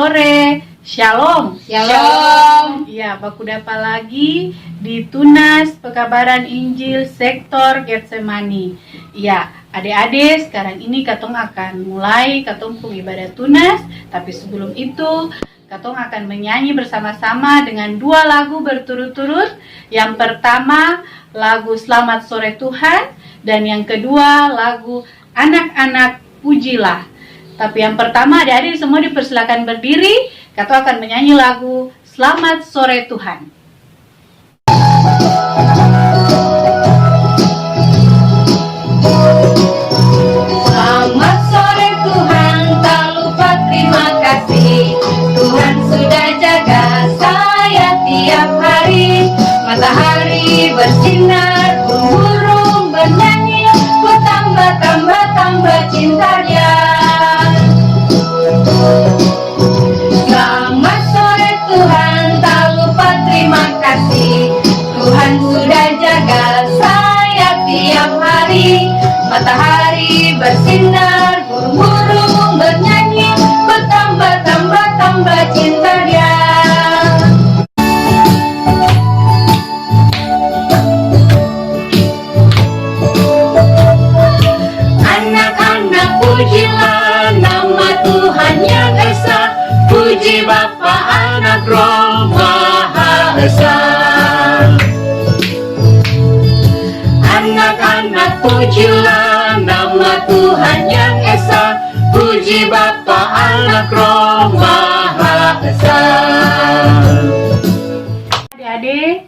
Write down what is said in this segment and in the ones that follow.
sore. Shalom. Shalom. Ya, baku dapa lagi di Tunas Pekabaran Injil sektor Getsemani. Ya, adik-adik, sekarang ini katong akan mulai katong pung ibadah tunas. Tapi sebelum itu, katong akan menyanyi bersama-sama dengan dua lagu berturut-turut. Yang pertama, lagu Selamat Sore Tuhan. Dan yang kedua, lagu Anak-anak Pujilah. Tapi yang pertama, adik-adik semua dipersilakan berdiri. Katong akan menyanyi lagu Selamat Sore Tuhan. Selamat sore Tuhan, tak lupa terima kasih. Tuhan sudah jaga saya tiap hari. Matahari bersinar, burung bernyanyi, ku tambah cinta dia. Selamat sore Tuhan, tak lupa terima kasih. Tuhan sudah jaga saya tiap hari. Matahari bersinar, burung bernyanyi, ku tambah cinta dia. Anak-anak pujilah nama Tuhan yang esa. Puji Bapa, Anak, Roh Maha Esa. Anak-anak pujilah nama Tuhan yang esa. Puji Bapa, Anak, Roh Maha Esa. Adik-adik,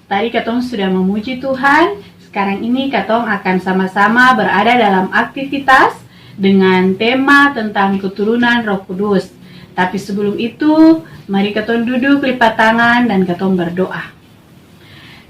tadi katong sudah memuji Tuhan. Sekarang ini katong akan sama-sama berada dalam aktivitas dengan tema tentang keturunan Roh Kudus. Tapi sebelum itu, mari katong duduk lipat tangan dan katong berdoa.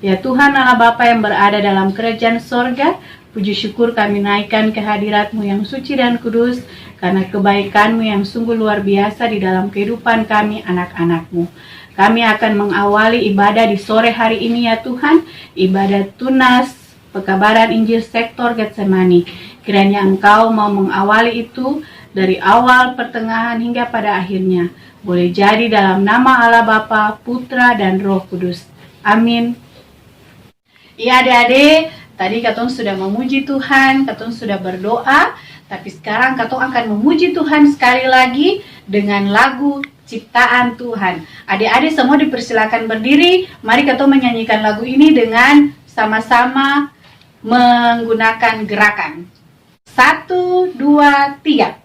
Ya Tuhan Allah Bapa yang berada dalam kerajaan sorga, puji syukur kami naikkan kehadirat-Mu yang suci dan kudus, karena kebaikan-Mu yang sungguh luar biasa di dalam kehidupan kami anak-anak-Mu. Kami akan mengawali ibadah di sore hari ini ya Tuhan, ibadah tunas Pekabaran Injil sektor Getsemani. Kiranya Engkau mau mengawali itu dari awal, pertengahan, hingga pada akhirnya. Boleh jadi dalam nama Allah Bapa, Putra, dan Roh Kudus. Amin. Iya adik-adik, tadi katong sudah memuji Tuhan, katong sudah berdoa, tapi sekarang katong akan memuji Tuhan sekali lagi dengan lagu ciptaan Tuhan. Adik-adik semua dipersilakan berdiri, mari katong menyanyikan lagu ini dengan sama-sama menggunakan gerakan. 1, 2, 3.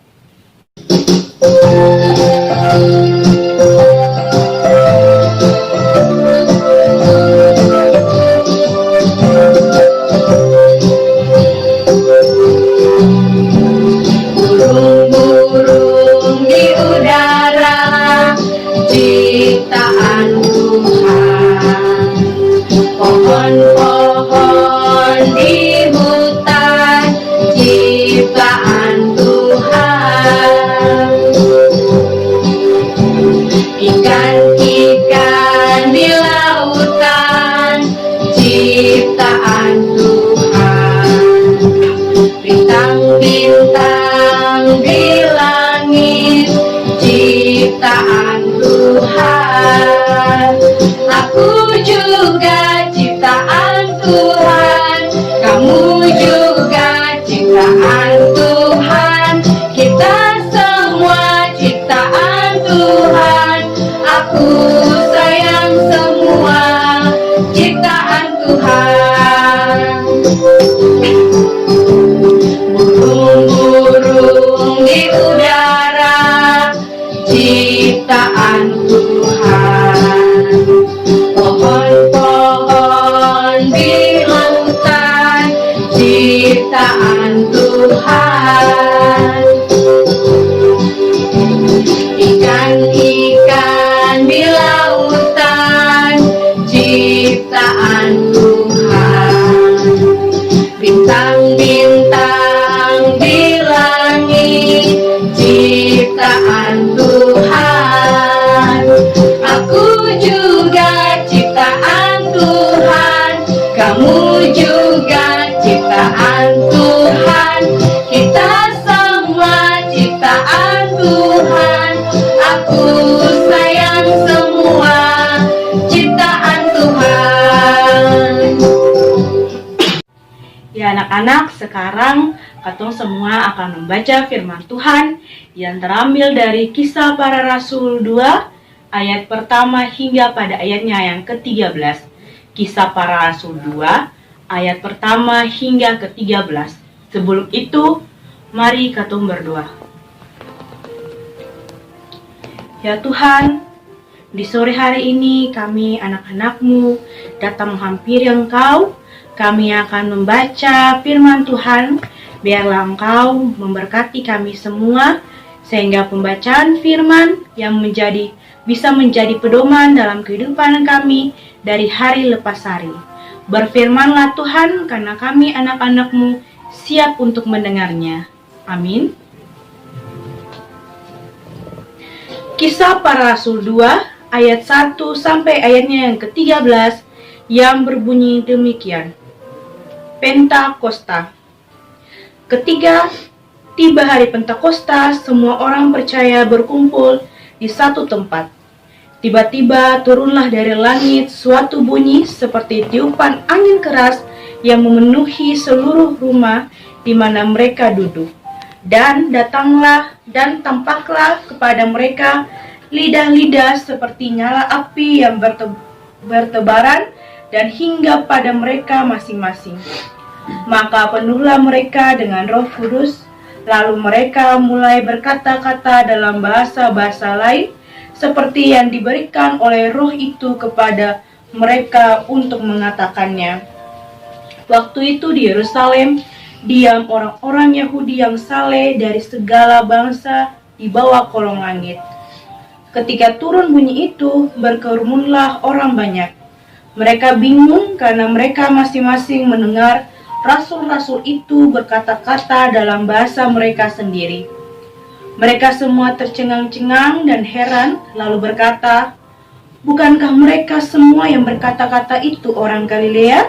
Burung-burung di udara, ciptaan Tuhan. Pohon-pohon di hutan, ciptaan Tuhan. Ikan-ikan di lautan, ciptaan Tuhan. Bintang-bintang di langit, ciptaan Tuhan. Aku juga ciptaan Tuhan, kamu juga ciptaan Tuhan. Kita semua ciptaan Tuhan. Aku sayang semua ciptaan Tuhan. Burung-burung di udara, ciptaan Tuhan. Pohon-pohon di lautan, ciptaan Tuhan. Ikan-ikan di lautan, ciptaan Tuhan. Bintang-bintang di langit, ciptaan Tuhan. Aku juga ciptaan Tuhan, kamu juga ciptaan Tuhan. Kita semua ciptaan Tuhan. Aku Ya anak-anak, sekarang katong semua akan membaca firman Tuhan yang terambil dari Kisah Para Rasul 2 ayat pertama hingga pada ayatnya yang ke-13. Kisah Para Rasul 2 ayat pertama hingga ke-13. Sebelum itu, mari katong berdoa. Ya Tuhan, di sore hari ini kami anak-anak-Mu datang menghampiri Engkau. Kami akan membaca firman Tuhan. Biarlah Engkau memberkati kami semua, sehingga pembacaan firman yang bisa menjadi pedoman dalam kehidupan kami dari hari lepas hari. Berfirmanlah Tuhan, karena kami anak-anak-Mu siap untuk mendengarnya. Amin. Kisah Para Rasul 2 ayat 1 sampai ayatnya yang ke-13 yang berbunyi demikian. Pentakosta. Ketika tiba hari Pentakosta, semua orang percaya berkumpul di satu tempat. Tiba-tiba turunlah dari langit suatu bunyi seperti tiupan angin keras yang memenuhi seluruh rumah di mana mereka duduk. Dan datanglah dan tampaklah kepada mereka lidah-lidah seperti nyala api yang bertebaran dan hingga pada mereka masing-masing. Maka penuhlah mereka dengan Roh Kudus, lalu mereka mulai berkata-kata dalam bahasa-bahasa lain, seperti yang diberikan oleh Roh itu kepada mereka untuk mengatakannya. Waktu itu di Yerusalem diam orang-orang Yahudi yang saleh dari segala bangsa di bawah kolong langit. Ketika turun bunyi itu, berkerumunlah orang banyak. Mereka bingung karena mereka masing-masing mendengar rasul-rasul itu berkata-kata dalam bahasa mereka sendiri. Mereka semua tercengang-cengang dan heran, lalu berkata, "Bukankah mereka semua yang berkata-kata itu orang Galilea?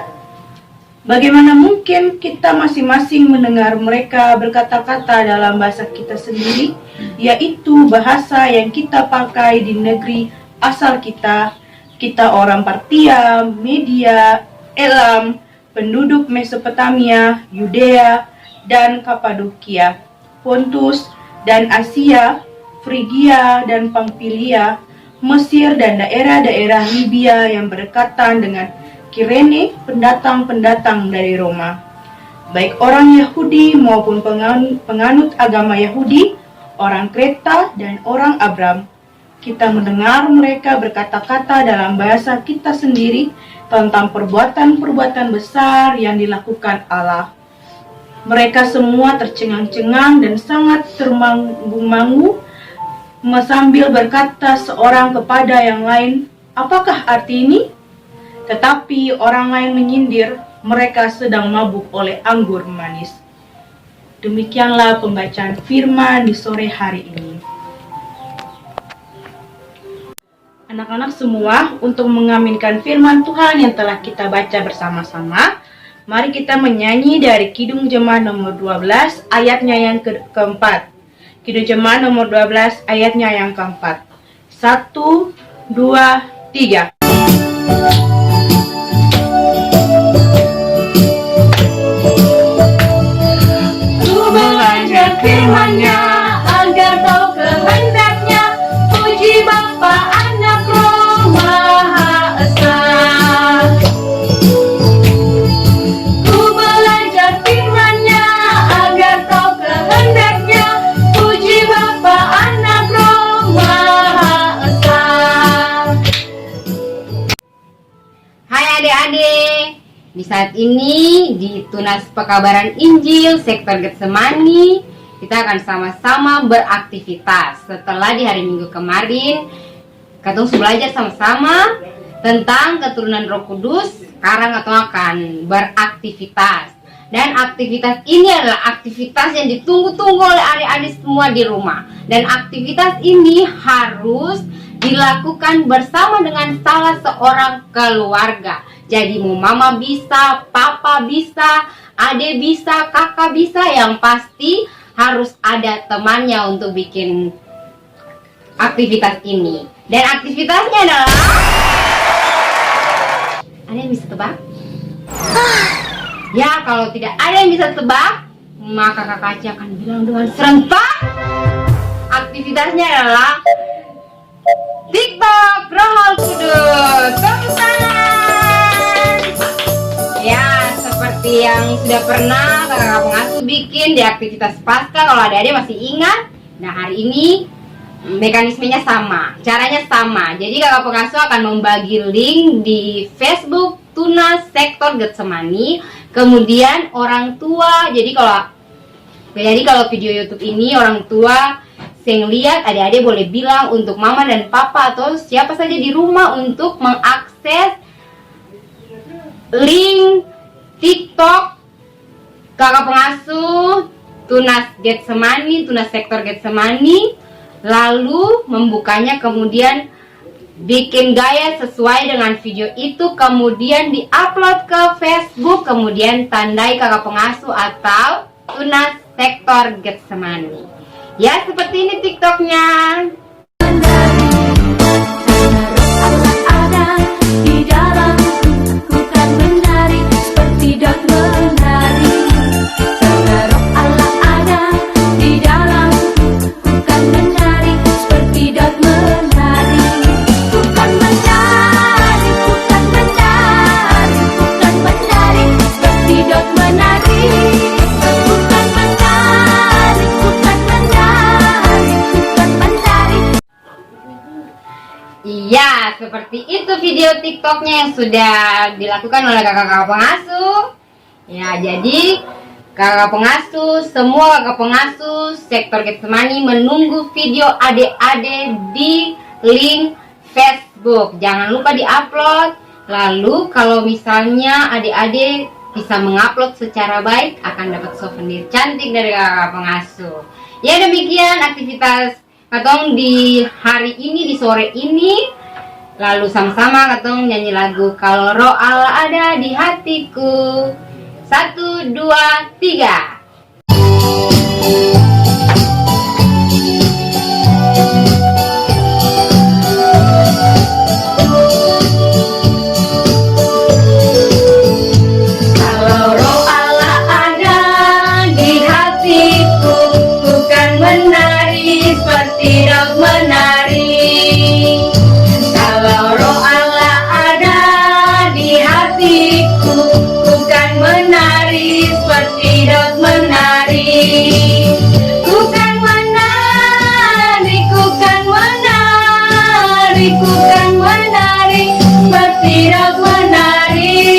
Bagaimana mungkin kita masing-masing mendengar mereka berkata-kata dalam bahasa kita sendiri, yaitu bahasa yang kita pakai di negeri asal kita? Kita orang Partia, Media, Elam, penduduk Mesopotamia, Yudea, dan Kapadokia, Pontus dan Asia, Frigia dan Pamfilia, Mesir dan daerah-daerah Libya yang berdekatan dengan Kirene, pendatang-pendatang dari Roma, baik orang Yahudi maupun penganut agama Yahudi, orang Kreta dan orang Abram. Kita mendengar mereka berkata-kata dalam bahasa kita sendiri tentang perbuatan-perbuatan besar yang dilakukan Allah. Mereka semua tercengang-cengang dan sangat termangu-mangu sambil berkata seorang kepada yang lain, "Apakah arti ini?" Tetapi orang lain menyindir, mereka sedang mabuk oleh anggur manis. Demikianlah pembacaan firman di sore hari ini. Anak-anak semua, untuk mengaminkan firman Tuhan yang telah kita baca bersama-sama, mari kita menyanyi dari Kidung Jemaat nomor 12 ayatnya yang keempat. Kidung Jemaat nomor 12 ayatnya yang keempat. 1, 2, 3. Firman-Nya agar tahu kehendak-Nya, puji Bapa, Anak, Roh Maha Esa. Ku belajar firman-Nya agar tahu kehendak-Nya, puji Bapa, Anak, Roh Maha Esa. Hai adik-adik, di saat ini di Tunas Pekabaran Injil sektor Getsemani kita akan sama-sama beraktivitas. Setelah di hari Minggu kemarin kita belajar sama-sama tentang keturunan Roh Kudus, sekarang kita akan beraktivitas. Dan aktivitas ini adalah aktivitas yang ditunggu-tunggu oleh adik-adik semua di rumah. Dan aktivitas ini harus dilakukan bersama dengan salah seorang keluarga. Jadi mau mama bisa, papa bisa, adik bisa, kakak bisa, yang pasti harus ada temannya untuk bikin aktivitas ini. Dan aktivitasnya adalah, ada yang bisa tebak? Ya, kalau tidak ada yang bisa tebak, maka Kak Aci akan bilang dengan serentak. Aktivitasnya adalah TikTok Rohal Kudus. Tepuk tangan. Ya, seperti yang sudah pernah kakak pengasuh bikin di aktivitas pasca, kalau adik-adik masih ingat. Nah, hari ini mekanismenya sama, caranya sama. Jadi kakak pengasuh akan membagi link di Facebook Tunas Sektor Getsemani. Kemudian orang tua, jadi kalau video YouTube ini orang tua yang lihat, adik-adik boleh bilang untuk mama dan papa atau siapa saja di rumah untuk mengakses link TikTok kakak pengasuh Tunas Getsemani, Tunas Sektor Getsemani, lalu membukanya, kemudian bikin gaya sesuai dengan video itu, kemudian diupload ke Facebook, kemudian tandai kakak pengasuh atau Tunas Sektor Getsemani. Ya, seperti ini TikToknya. Ada di dalamku, ku kan menari seperti daun menari. Karena roh Allah ada di dalamku, ku kan menari seperti daun menari. Ku kan menari, ku kan menari, ku kan menari seperti daun menari. Ku kan menari, ku kan menari, ku kan menari. Iya, seperti itu video TikToknya yang sudah dilakukan oleh kakak-kakak pengasuh. Ya, jadi kakak pengasuh, semua kakak pengasuh Sektor Getsemani menunggu video adik-adik di link Facebook. Jangan lupa diupload. Lalu kalau misalnya adik-adik bisa mengupload secara baik, akan dapat souvenir cantik dari kakak pengasuh. Ya, demikian aktivitas Katong di hari ini, di sore ini. Lalu sama-sama Katong nyanyi lagu Kalau Roh Allah Ada di Hatiku. 1, 2, 3. Kalau roh Allah ada di hatiku, ku kan menari seperti daun menari. Kalau roh Allah ada di hatiku, ku kan menari seperti daun menari. Ku kan menari, ku kan menari, ku kan menari seperti daun menari.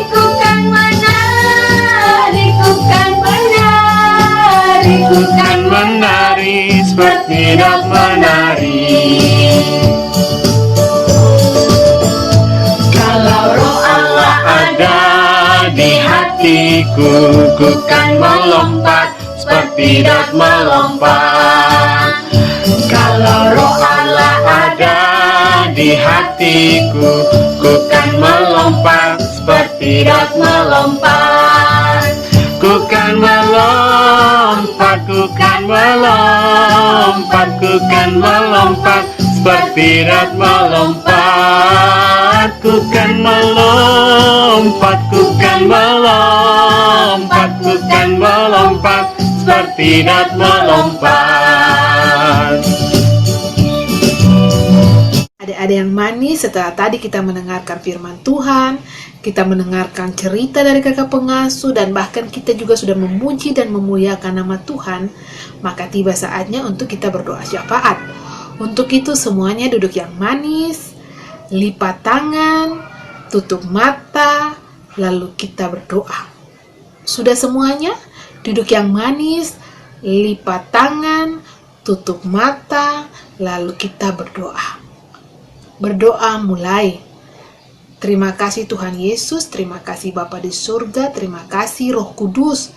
Ku kan menari, ku kan menari, ku kan menari seperti daun menari. Kalau roh Allah Ada di hatiku, ku kan melompat seperti daun melompat. Kalau roh Allah Ada di hatiku, ku kan melompat seperti daun melompat. Ku kan melompat, ku kan melompat, ku kan melompat seperti daun melompat. Ku kan melompat, ku kan melompat, ku kan melompat seperti daun melompat. Adik-adik yang manis, setelah tadi kita mendengarkan firman Tuhan, kita mendengarkan cerita dari kakak pengasuh, dan bahkan kita juga sudah memuji dan memuliakan nama Tuhan, maka tiba saatnya untuk kita berdoa syafaat. Untuk itu semuanya duduk yang manis, lipat tangan, tutup mata, lalu kita berdoa. Sudah semuanya? Duduk yang manis, lipat tangan, tutup mata, lalu kita berdoa. Berdoa mulai. Terima kasih Tuhan Yesus, terima kasih Bapa di surga, terima kasih Roh Kudus,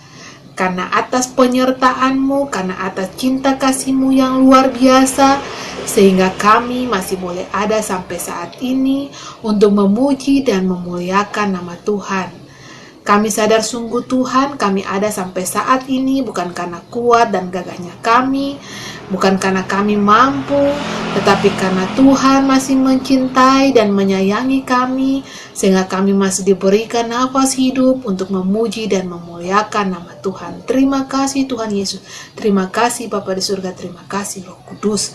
karena atas penyertaan-Mu, karena atas cinta kasih-Mu yang luar biasa, sehingga kami masih boleh ada sampai saat ini untuk memuji dan memuliakan nama Tuhan. Kami sadar sungguh Tuhan, kami ada sampai saat ini bukan karena kuat dan gagahnya kami, bukan karena kami mampu, tetapi karena Tuhan masih mencintai dan menyayangi kami, sehingga kami masih diberikan nafas hidup untuk memuji dan memuliakan nama Tuhan. Terima kasih Tuhan Yesus, terima kasih Bapa di surga, terima kasih Roh Kudus.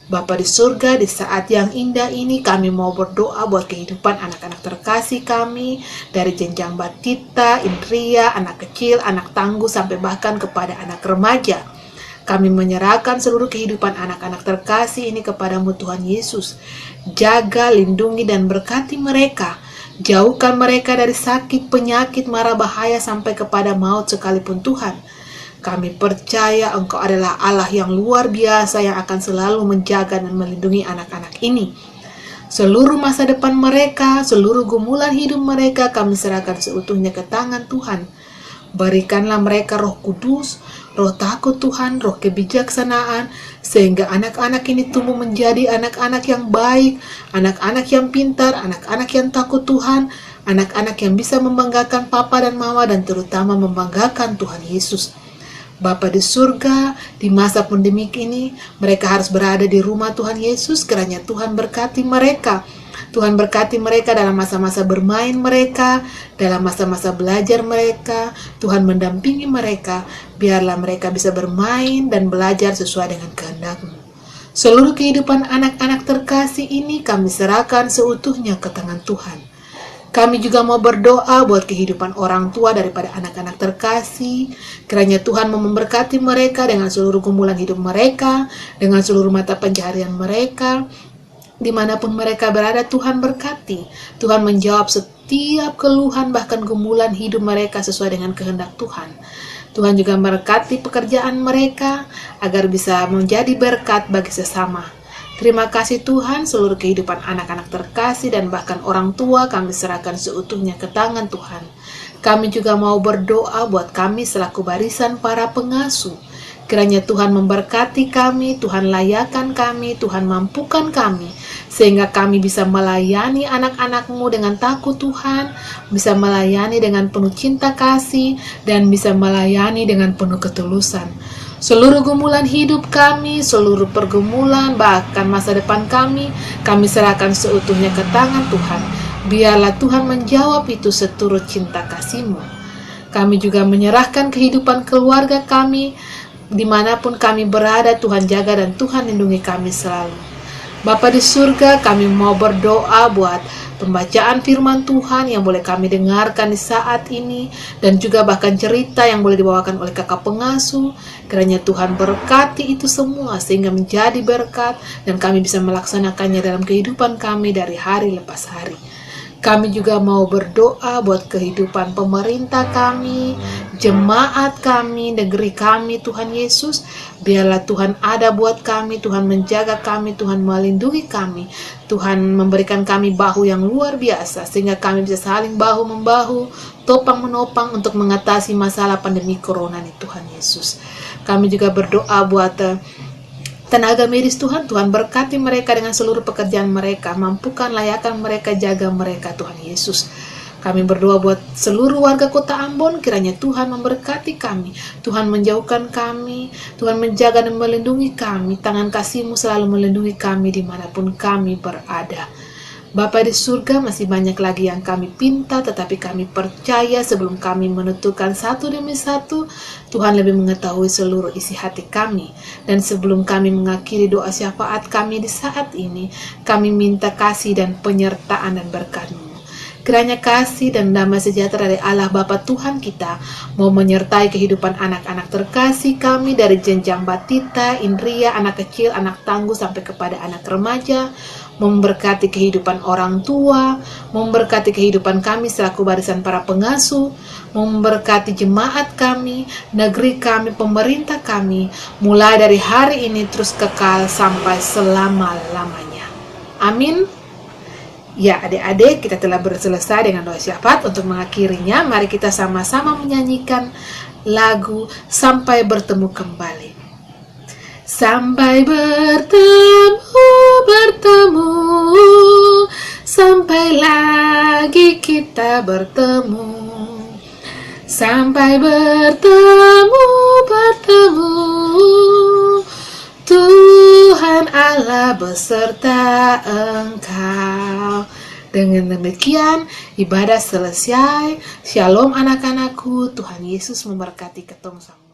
Bapa di surga, di saat yang indah ini kami mau berdoa buat kehidupan anak-anak terkasih kami, dari jenjang batita, indria, anak kecil, anak tangguh, sampai bahkan kepada anak remaja. Kami menyerahkan seluruh kehidupan anak-anak terkasih ini kepadamu Tuhan Yesus. Jaga, lindungi, dan berkati mereka. Jauhkan mereka dari sakit, penyakit, mara bahaya, sampai kepada maut sekalipun Tuhan. Kami percaya Engkau adalah Allah yang luar biasa yang akan selalu menjaga dan melindungi anak-anak ini. Seluruh masa depan mereka, seluruh gumulan hidup mereka kami serahkan seutuhnya ke tangan Tuhan. Berikanlah mereka Roh Kudus, roh takut Tuhan, roh kebijaksanaan, sehingga anak-anak ini tumbuh menjadi anak-anak yang baik, anak-anak yang pintar, anak-anak yang takut Tuhan, anak-anak yang bisa membanggakan Papa dan Mama, dan terutama membanggakan Tuhan Yesus. Bapa di surga, di masa pandemik ini, mereka harus berada di rumah Tuhan Yesus, kiranya Tuhan berkati mereka. Tuhan berkati mereka dalam masa-masa bermain mereka, dalam masa-masa belajar mereka. Tuhan mendampingi mereka, biarlah mereka bisa bermain dan belajar sesuai dengan kehendak-Mu. Seluruh kehidupan anak-anak terkasih ini kami serahkan seutuhnya ke tangan Tuhan. Kami juga mau berdoa buat kehidupan orang tua daripada anak-anak terkasih. Kiranya Tuhan memberkati mereka dengan seluruh gumulan hidup mereka, dengan seluruh mata pencaharian mereka. Dimanapun mereka berada, Tuhan berkati. Tuhan menjawab setiap keluhan, bahkan gumulan hidup mereka sesuai dengan kehendak Tuhan. Tuhan juga memberkati pekerjaan mereka agar bisa menjadi berkat bagi sesama. Terima kasih Tuhan, seluruh kehidupan anak-anak terkasih dan bahkan orang tua kami serahkan seutuhnya ke tangan Tuhan. Kami juga mau berdoa buat kami selaku barisan para pengasuh. Kiranya Tuhan memberkati kami, Tuhan layakan kami, Tuhan mampukan kami, sehingga kami bisa melayani anak-anak-Mu dengan takut Tuhan, bisa melayani dengan penuh cinta kasih, dan bisa melayani dengan penuh ketulusan. Seluruh gumulan hidup kami, seluruh pergumulan, bahkan masa depan kami serahkan seutuhnya ke tangan Tuhan. Biarlah Tuhan menjawab itu seturut cinta kasih-Mu. Kami juga menyerahkan kehidupan keluarga kami, dimanapun kami berada, Tuhan jaga dan Tuhan lindungi kami selalu. Bapa di surga, kami mau berdoa buat pembacaan firman Tuhan yang boleh kami dengarkan di saat ini, dan juga bahkan cerita yang boleh dibawakan oleh kakak pengasuh. Kiranya Tuhan berkati itu semua sehingga menjadi berkat, dan kami bisa melaksanakannya dalam kehidupan kami dari hari lepas hari. Kami juga mau berdoa buat kehidupan pemerintah kami, jemaat kami, negeri kami, Tuhan Yesus. Biarlah Tuhan ada buat kami, Tuhan menjaga kami, Tuhan melindungi kami, Tuhan memberikan kami bahu yang luar biasa, sehingga kami bisa saling bahu-membahu, topang-menopang untuk mengatasi masalah pandemi corona ini, Tuhan Yesus. Kami juga berdoa buat tenaga medis Tuhan, Tuhan berkati mereka dengan seluruh pekerjaan mereka, mampukan, layakan mereka, jaga mereka Tuhan Yesus. Kami berdoa buat seluruh warga kota Ambon, kiranya Tuhan memberkati kami, Tuhan menjauhkan kami, Tuhan menjaga dan melindungi kami, tangan kasih-Mu selalu melindungi kami dimanapun kami berada. Bapa di surga, masih banyak lagi yang kami pinta, tetapi kami percaya sebelum kami menentukan satu demi satu, Tuhan lebih mengetahui seluruh isi hati kami. Dan sebelum kami mengakhiri doa syafaat kami di saat ini, kami minta kasih dan penyertaan dan berkat-Mu. Kiranya kasih dan damai sejahtera dari Allah Bapa Tuhan kita mau menyertai kehidupan anak-anak terkasih kami, dari jenjang batita, indria, anak kecil, anak tangguh, sampai kepada anak remaja, memberkati kehidupan orang tua, memberkati kehidupan kami selaku barisan para pengasuh, memberkati jemaat kami, negeri kami, pemerintah kami, mulai dari hari ini terus kekal sampai selama-lamanya. Amin. Ya adik-adik, kita telah selesai dengan doa syafaat. Untuk mengakhirinya, mari kita sama-sama menyanyikan lagu Sampai Bertemu Kembali. Sampai bertemu, sampai lagi kita bertemu. Sampai bertemu, Tuhan Allah beserta engkau. Dengan demikian, ibadah selesai. Shalom anak-anakku, Tuhan Yesus memberkati ketong semua.